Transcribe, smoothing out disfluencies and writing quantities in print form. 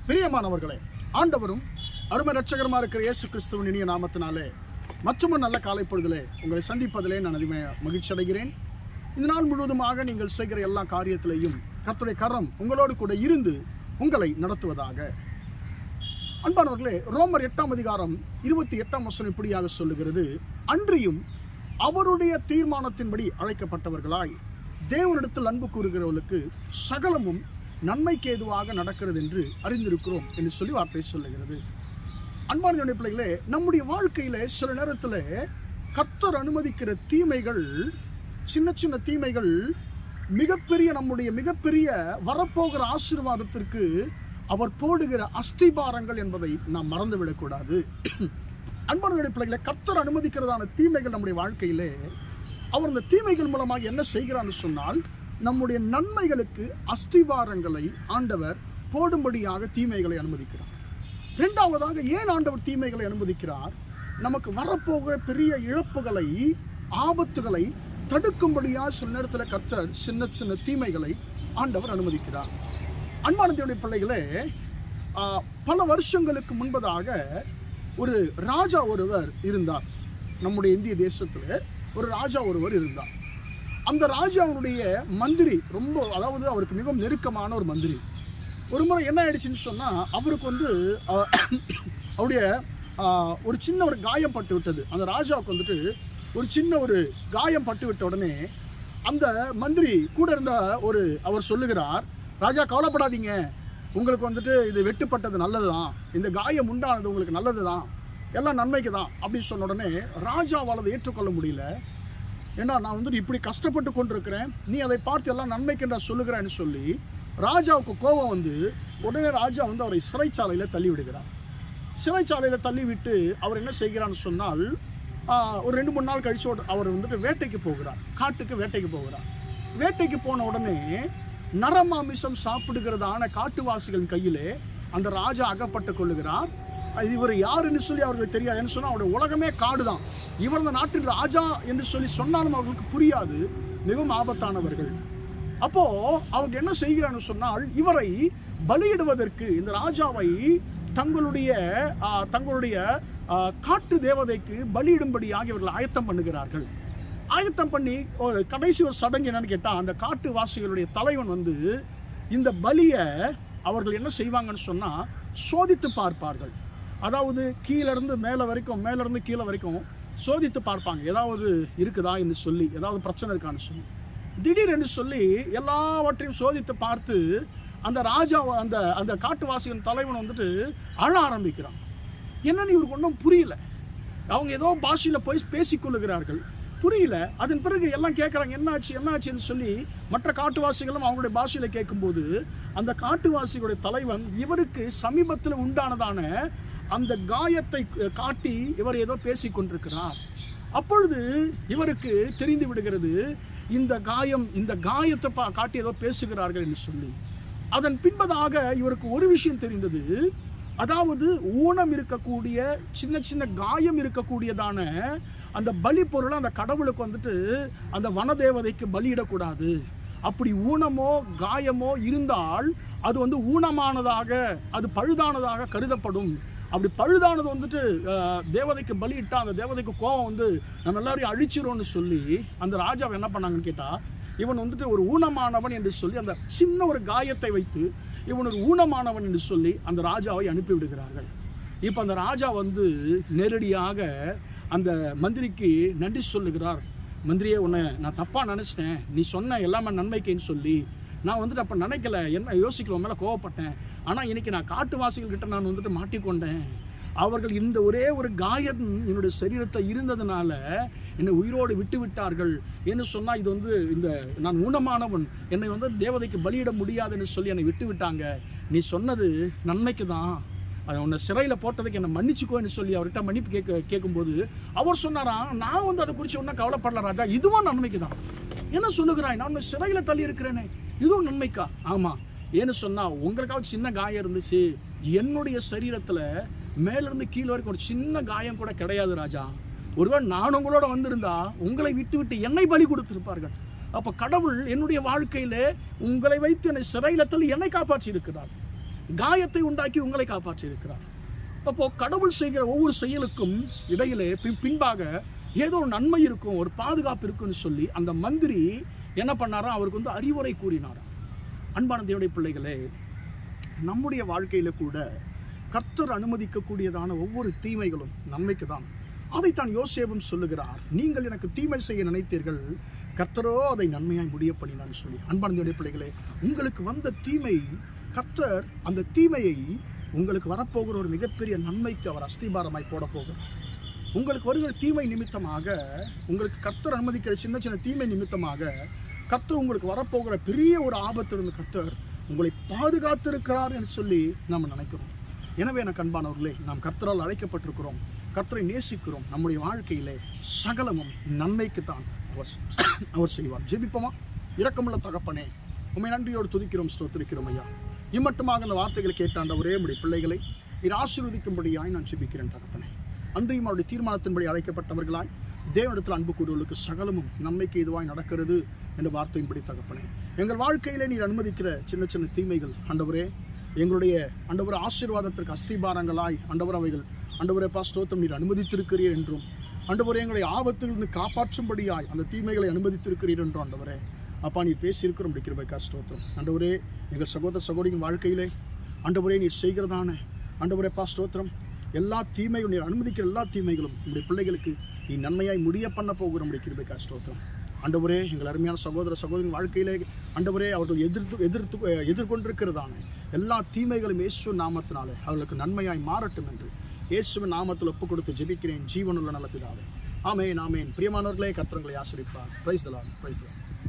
பிரியமானவர்களே, ஆண்டவரும் அருமை ரட்சகரமா இருக்கிற இயேசு கிறிஸ்துவின் இனிய நாமத்தினாலே மற்றும் நல்ல காலை பொழுதிலே உங்களை சந்திப்பதிலே நான் மகிழ்ச்சி அடைகிறேன். இந்த நாள் முழுவதுமாக நீங்கள் செய்கிற எல்லா காரியத்திலையும் கர்த்தருடைய கரம் உங்களோடு கூட இருந்து உங்களை நடத்துவதாக. அன்பானவர்களே, ரோமர் 8ஆம் அதிகாரம் 28ஆம் வசனம் இப்படியாக சொல்லுகிறது: அன்றியும் அவருடைய தீர்மானத்தின்படி அழைக்கப்பட்டவர்களாய் தேவனிடத்தில் அன்பு கூறுகிறவர்களுக்கு சகலமும் நன்மைக்கு ஏதுவாக நடக்கிறது என்று அறிந்திருக்கிறோம் என்று சொல்லி வார்த்தை சொல்லுகிறது. அன்பான பிள்ளைகளே, நம்முடைய வாழ்க்கையில சில நேரத்தில் கர்த்தர் அனுமதிக்கிற தீமைகள், சின்ன சின்ன தீமைகள் நம்முடைய மிகப்பெரிய வரப்போகிற ஆசீர்வாதத்திற்கு அவர் போடுகிற அஸ்திபாரங்கள் என்பதை நாம் மறந்துவிடக்கூடாது. அன்பான பிள்ளைகளை, கர்த்தர் அனுமதிக்கிறதான தீமைகள் நம்முடைய வாழ்க்கையிலே அவர் அந்த தீமைகள் மூலமாக என்ன செய்கிறான்னு சொன்னால், நம்முடைய நன்மைகளுக்கு அஸ்திவாரங்களை ஆண்டவர் போடும்படியாக தீமைகளை அனுமதிக்கிறார். இரண்டாவதாக, ஏன் ஆண்டவர் தீமைகளை அனுமதிக்கிறார்? நமக்கு வரப்போகிற பெரிய இழப்புகளை, ஆபத்துகளை தடுக்கும்படியாக சில நேரத்தில் கர்த்தர் சின்ன சின்ன தீமைகளை ஆண்டவர் அனுமதிக்கிறார். அன்பான தேவனுடைய பிள்ளைகளே, பல வருஷங்களுக்கு முன்பதாக ஒரு ராஜா ஒருவர் இருந்தார். நம்முடைய இந்திய தேசத்தில் ஒரு ராஜா ஒருவர் இருந்தார். அந்த ராஜாவுடைய மந்திரி அவருக்கு மிகவும் நெருக்கமான ஒரு மந்திரி. ஒரு முறை என்ன ஆயிடுச்சுன்னு சொன்னால், அவருக்கு அவருடைய ஒரு சின்ன ஒரு காயம் பட்டு விட்டது. அந்த ராஜாவுக்கு ஒரு சின்ன ஒரு காயம் பட்டு விட்ட உடனே அந்த மந்திரி கூட இருந்த அவர் சொல்லுகிறார்: ராஜா, கவலைப்படாதீங்க, உங்களுக்கு இது வெட்டுப்பட்டது நல்லது தான், இந்த காயம் உண்டானது உங்களுக்கு நல்லது தான், எல்லாம் நன்மைக்கு தான் அப்படின்னு சொன்ன உடனே ராஜாவால் அதை ஏற்றுக்கொள்ள முடியல. ஏன்னா, நான் இப்படி கஷ்டப்பட்டு கொண்டிருக்கிறேன், நீ அதை பார்த்து எல்லாம் நன்மைக்கு என்று சொல்லுகிறேன்னு சொல்லி ராஜாவுக்கு கோபம் உடனே ராஜா அவரை சிறைச்சாலையில் தள்ளி விடுகிறார். சிறைச்சாலையில் தள்ளிவிட்டு அவர் என்ன செய்கிறான்னு சொன்னால், ஒரு 2-3 நாள் கழிச்சு அவர் வேட்டைக்கு போகிறார். காட்டுக்கு வேட்டைக்கு போகிறார். வேட்டைக்கு போன உடனே நரமாமிசம் சாப்பிடுகிறதான காட்டுவாசிகளின் கையிலே அந்த ராஜா அகப்பட்டு கொள்ளுகிறார். இவர் யாருன்னு சொல்லி அவர்களுக்கு தெரியாது. என்ன சொன்னால், அவருடைய உலகமே காடு தான். இவர் இந்த நாட்டின் ராஜா என்று சொல்லி சொன்னாலும் அவர்களுக்கு புரியாது. மிகவும் ஆபத்தானவர்கள். அப்போ அவங்க என்ன செய்கிறான்னு சொன்னால், இவரை பலியிடுவதற்கு இந்த ராஜாவை தங்களுடைய காட்டு தேவதைக்கு பலியிடும்படியாக இவர்கள் ஆயத்தம் பண்ணுகிறார்கள். ஆயத்தம் பண்ணி கடைசி ஒரு சடங்கு என்னன்னு கேட்டால், அந்த காட்டுவாசிகளுடைய தலைவன் இந்த பலியை அவர்கள் என்ன செய்வாங்கன்னு சொன்னால், சோதித்து பார்ப்பார்கள். அதாவது கீழேருந்து மேலே வரைக்கும், மேலேருந்து கீழே வரைக்கும் சோதித்து பார்ப்பாங்க, ஏதாவது இருக்குதா என்று சொல்லி, ஏதாவது பிரச்சனை இருக்கான்னு சொல்லி. திடீரென்று சொல்லி எல்லாவற்றையும் சோதித்து பார்த்து அந்த ராஜா அந்த காட்டுவாசியின் தலைவன் அழ ஆரம்பிக்கிறான். என்னன்னு இவருக்கு ஒன்றும் புரியல. அவங்க ஏதோ பாஷையில் போய் பேசிக்கொள்ளுகிறார்கள், புரியல. அதன் பிறகு எல்லாம் கேட்குறாங்க, என்னாச்சுன்னு சொல்லி மற்ற காட்டுவாசிகளும் அவங்களுடைய பாஷையில் கேட்கும்போது, அந்த காட்டுவாசிகளுடைய தலைவன் இவருக்கு சமீபத்தில் உண்டானதான அந்த காயத்தை காட்டி இவர் ஏதோ பேசி கொண்டிருக்கிறார். அப்பொழுது இவருக்கு தெரிந்து விடுகிறது, இந்த காயத்தை காட்டி ஏதோ பேசுகிறார்கள் என்று சொல்லி. அதன் பின்பதாக இவருக்கு ஒரு விஷயம் தெரிந்தது. அதாவது ஊனம் இருக்கக்கூடிய, சின்ன சின்ன காயம் இருக்கக்கூடியதான அந்த பலி பொருளை அந்த கடவுளுக்கு அந்த வனதேவதைக்கு பலியிடக்கூடாது. அப்படி ஊனமோ காயமோ இருந்தால் அது ஊனமானதாக, அது பழுதானதாக கருதப்படும். அப்படி பழுதானது தேவதைக்கு பலியிட்டா அந்த தேவதைக்கு கோபம் நம்ம எல்லாரையும் அழிச்சிரும்னு சொல்லி அந்த ராஜாவை என்ன பண்ணாங்கன்னு கேட்டால், இவன் ஒரு ஊனமானவன் என்று சொல்லி அந்த சின்ன ஒரு காயத்தை வைத்து இவன் ஒரு ஊனமானவன் என்று சொல்லி அந்த ராஜாவை அனுப்பிவிடுகிறார்கள். இப்போ அந்த ராஜா நேரடியாக அந்த மந்திரிக்கு நன்றி சொல்லுகிறார். மந்திரியே, உன்னை நான் தப்பாக நினச்சிட்டேன், நீ சொன்ன எல்லாமே நன்மைக்குன்னு சொல்லி நான் அப்போ நினைக்கல, என்ன யோசிக்கிறவங்க மேலே கோவப்பட்டேன். ஆனால் இன்னைக்கு நான் காட்டுவாசிகள்கிட்ட நான் மாட்டிக்கொண்டேன். அவர்கள் இந்த ஒரே ஒரு காயம் என்னுடைய சரீரத்தை இருந்ததுனால என்னை உயிரோடு விட்டு விட்டார்கள் என்று சொன்னால், இது நான் ஊனமானவன், என்னை தேவதைக்கு பலியிட முடியாதுன்னு சொல்லி என்னை விட்டு விட்டாங்க. நீ சொன்னது நன்மைக்கு தான், அதை உன்னை சிறையில் போட்டதுக்கு என்னை மன்னிச்சுக்கோன்னு சொல்லி அவர்கிட்ட மன்னிப்பு கேட்கும்போது அவர் சொன்னாராம், நான் அதை குறித்து ஒன்றும் கவலைப்படல ராஜா, இதுவும் நன்மைக்கு தான். என்ன சொல்லுகிறாய், நான் சிறையில் தள்ளி இருக்கிறேனே, இதுவும் நன்மைக்கா? ஆமாம். ஏன்னு சொன்னால், உங்களுக்காக சின்ன காயம் இருந்துச்சு, என்னுடைய சரீரத்தில் மேலிருந்து கீழே வரைக்கும் ஒரு சின்ன காயம் கூட கிடையாது ராஜா. ஒருவேளை நான் உங்களோட வந்திருந்தா உங்களை விட்டு என்னை பலி கொடுத்திருப்பார்கள். அப்போ கடவுள் என்னுடைய வாழ்க்கையிலே உங்களை வைத்து என்னை சிறையில் தள்ளி என்னை காப்பாற்றி இருக்கிறார். காயத்தை உண்டாக்கி உங்களை காப்பாற்றி இருக்கிறார். அப்போ கடவுள் செய்கிற ஒவ்வொரு செயலுக்கும் இடையிலே பின்பாக ஏதோ ஒரு நன்மை இருக்கும், ஒரு பாதுகாப்பு இருக்குன்னு சொல்லி அந்த மந்திரி என்ன பண்ணாரோ அவருக்கு வந்து அறிவுரை கூறினார். அன்பான தேவனுடைய பிள்ளைகளே, நம்முடைய வாழ்க்கையில கூட கர்த்தர் அனுமதிக்கக்கூடியதான ஒவ்வொரு தீமைகளும் நன்மைக்கு தான். அதைத்தான் யோசேப்பும் சொல்லுகிறார், நீங்கள் எனக்கு தீமை செய்ய நினைத்தீர்கள், கர்த்தரோ அதை நன்மையாய் முடிய பண்ணினான்னு சொல்லி. அன்பான தேவனுடைய பிள்ளைகளே, உங்களுக்கு வந்த தீமை, கர்த்தர் அந்த தீமையை உங்களுக்கு வரப்போகிற ஒரு மிகப்பெரிய நன்மைக்கு அவர் அஸ்திபாரமாய் போட போகிறார். உங்களுக்கு வருகிற தீமை நிமித்தமாக, உங்களுக்கு கர்த்தர் அனுமதிக்கிற சின்ன சின்ன தீமை நிமித்தமாக கர்த்தர் உங்களுக்கு வரப்போகிற பெரிய ஒரு ஆபத்திலிருந்து கர்த்தர் உங்களை பாதுகாத்திருக்கிறார் என்று சொல்லி நாம் நினைக்கிறோம். எனவே எனக்கு அன்பானவர்களே, நாம் கர்த்தரால் அழைக்கப்பட்டிருக்கிறோம், கர்த்தரை நேசிக்கிறோம். நம்முடைய வாழ்க்கையிலே சகலமும் நன்மைக்குத்தான் அவர் செய்வார். ஜெபிப்போமா? இரக்கமுள்ள தகப்பனே, உம்மை நன்றியோடு துதிக்கிறோம், ஸ்தோத்திரிக்கிறோம் ஐயா. இம்மட்டுமாக அந்த வார்த்தைகளை கேட்ட அந்த ஒரே முடி பிள்ளைகளை நீர் ஆசீர்வதிக்கும்படியாய் நான் ஜெபிக்கிறேன் தகப்பனே. அன்றையும் அவருடைய தீர்மானத்தின்படி அழைக்கப்பட்டவர்களாய் தேவனிடத்தில் அன்பு கூறுவர்களுக்கு சகலமும் நன்மைக்கு இதுவாய் நடக்கிறது என்ற வார்த்தையின்படி தகப்பனே, எங்கள் வாழ்க்கையிலே நீர் அனுமதிக்கிற சின்ன சின்ன தீமைகள் ஆண்டவரே, எங்களுடைய ஆண்டவரே ஆசீர்வாதத்திற்கு அஸ்திபாரங்களாய் ஆண்டவர் அவைகள் ஆண்டவரே ஸ்தோத்திரம் நீர் அனுமதித்திருக்கிறீர் என்றும், ஆண்டவரே எங்களை ஆபத்திலிருந்து காப்பாற்றும்படியாய் அந்த தீமைகளை அனுமதித்திருக்கிறீர் என்றும் ஆண்டவரே அப்பா நீர் பேசியிருக்கிறோம் கிருபைக்கா ஸ்தோத்திரம். ஆண்டவரே, எங்கள் சகோதர சகோதரியின் வாழ்க்கையிலே ஆண்டவரே நீர் செய்கிறதான ஆண்டவரே ஸ்தோத்திரம், எல்லா தீமைகளும் நீர் அனுமதிக்கிற எல்லா தீமைகளும் நம்முடைய பிள்ளைகளுக்கு நீ நன்மையாய் முடிய பண்ண போகிற நம்முடைய கிருபைக்கா ஸ்தோத்திரம். ஆண்டவரே, எங்கள் அருமையான சகோதர சகோதரின் வாழ்க்கையிலே ஆண்டவரே அவர்கள் எதிர்கொண்டிருக்கிறதான எல்லா தீமைகளும் இயேசு நாமத்தினாலே அவர்களுக்கு நன்மையாய் மாறட்டும் என்று இயேசுவின் நாமத்தில் ஒப்புக் கொடுத்து ஜெபிக்கிறேன் ஜீவனுள்ள நல்ல பிதாவே. ஆமென், ஆமென். பிரியமானவர்களே, கர்த்தர் உங்களை ஆசீர்வதிப்பார். Praise the Lord, praise the Lord.